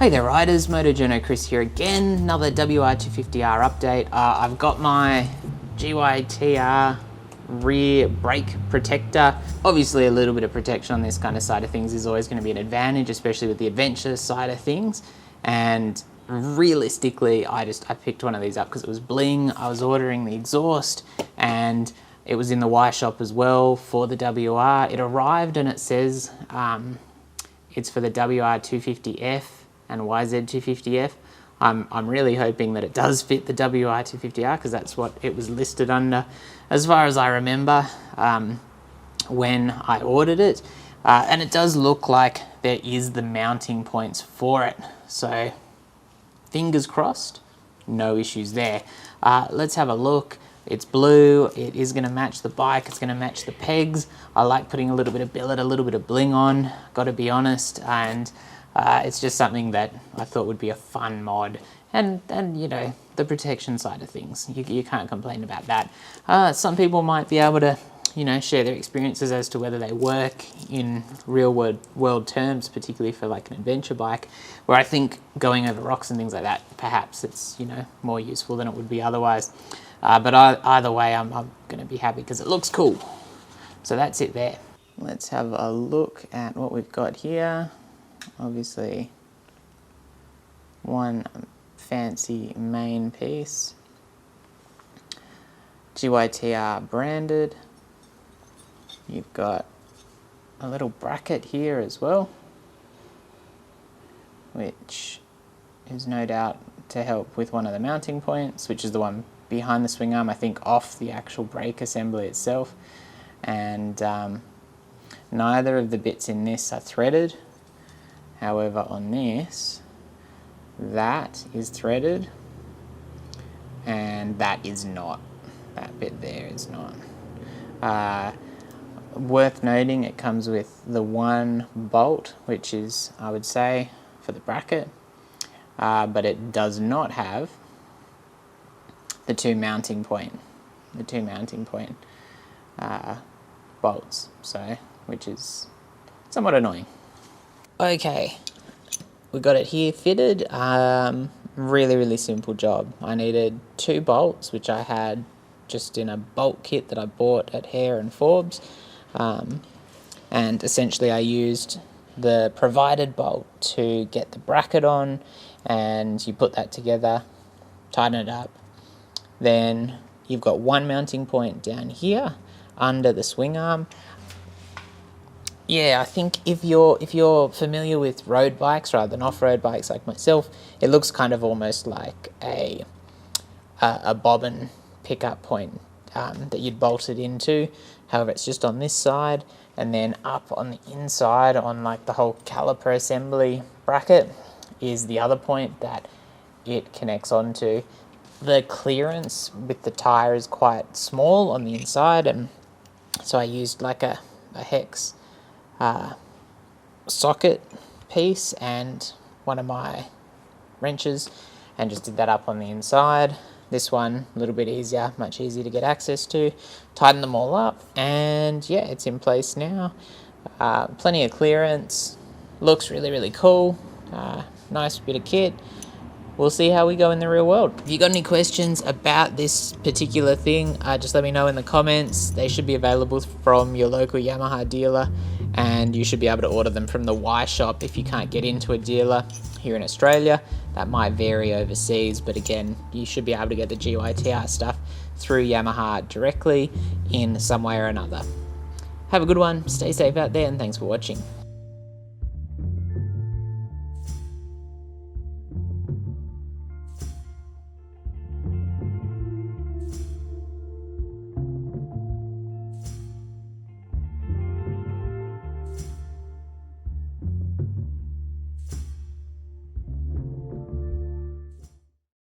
Hey there riders, Moto Journo Kris here again, another WR250R update. I've got my GYTR rear brake protector. Obviously a little bit of protection on this kind of side of things is always going to be an advantage, especially with the adventure side of things. And realistically, I picked one of these up because it was BLING. I was ordering the exhaust and it was in the Y shop as well for the WR. It arrived and it says it's for the WR250F and YZ250F. I'm really hoping that it does fit the WR250R because that's what it was listed under, as far as I remember, when I ordered it. And it does look like there is the mounting points for it. So fingers crossed, no issues there. Let's have a look. It's blue, it is going to match the bike, it's going to match the pegs. I like putting a little bit of billet, a little bit of bling on, got to be honest, and it's just something that I thought would be a fun mod. And you know, the protection side of things, you can't complain about that. Some people might be able to, you know, share their experiences as to whether they work in real world terms, particularly for like an adventure bike, where I think going over rocks and things like that, perhaps it's, you know, more useful than it would be otherwise. But either way, I'm going to be happy because it looks cool. So that's it there. Let's have a look at what we've got here. Obviously, one fancy main piece. GYTR branded. You've got a little bracket here as well, which is no doubt to help with one of the mounting points, which is the one behind the swing arm, I think off the actual brake assembly itself. And neither of the bits in this are threaded. However, on this, that is threaded and that is not. That bit there is not. Worth noting, it comes with the one bolt, which is, I would say, for the bracket, but it does not have the two mounting point bolts, so, which is somewhat annoying. Okay, we got it here fitted. Really simple job. I needed two bolts, which I had just in a bolt kit that I bought at Hare and Forbes, and essentially I used the provided bolt to get the bracket on, and you put that together, tighten it up. Then you've got one mounting point down here under the swing arm. Yeah, I think if you're familiar with road bikes rather than off-road bikes like myself, it looks kind of almost like a bobbin pickup point that you'd bolt it into. However, it's just on this side, and then up on the inside on like the whole caliper assembly bracket is the other point that it connects onto. The clearance with the tire is quite small on the inside, and so I used like a hex socket piece and one of my wrenches and just did that up on the inside. This one a little bit easier, much easier to get access to. Tighten them all up and yeah, it's in place now. Plenty of clearance, looks really cool. Nice bit of kit. We'll see how we go in the real world. If you got any questions about this particular thing, just let me know in the comments. They should be available from your local Yamaha dealer, and you should be able to order them from the Y shop if you can't get into a dealer here in Australia. That might vary overseas, but again, you should be able to get the GYTR stuff through Yamaha directly in some way or another. Have a good one, stay safe out there, and thanks for watching.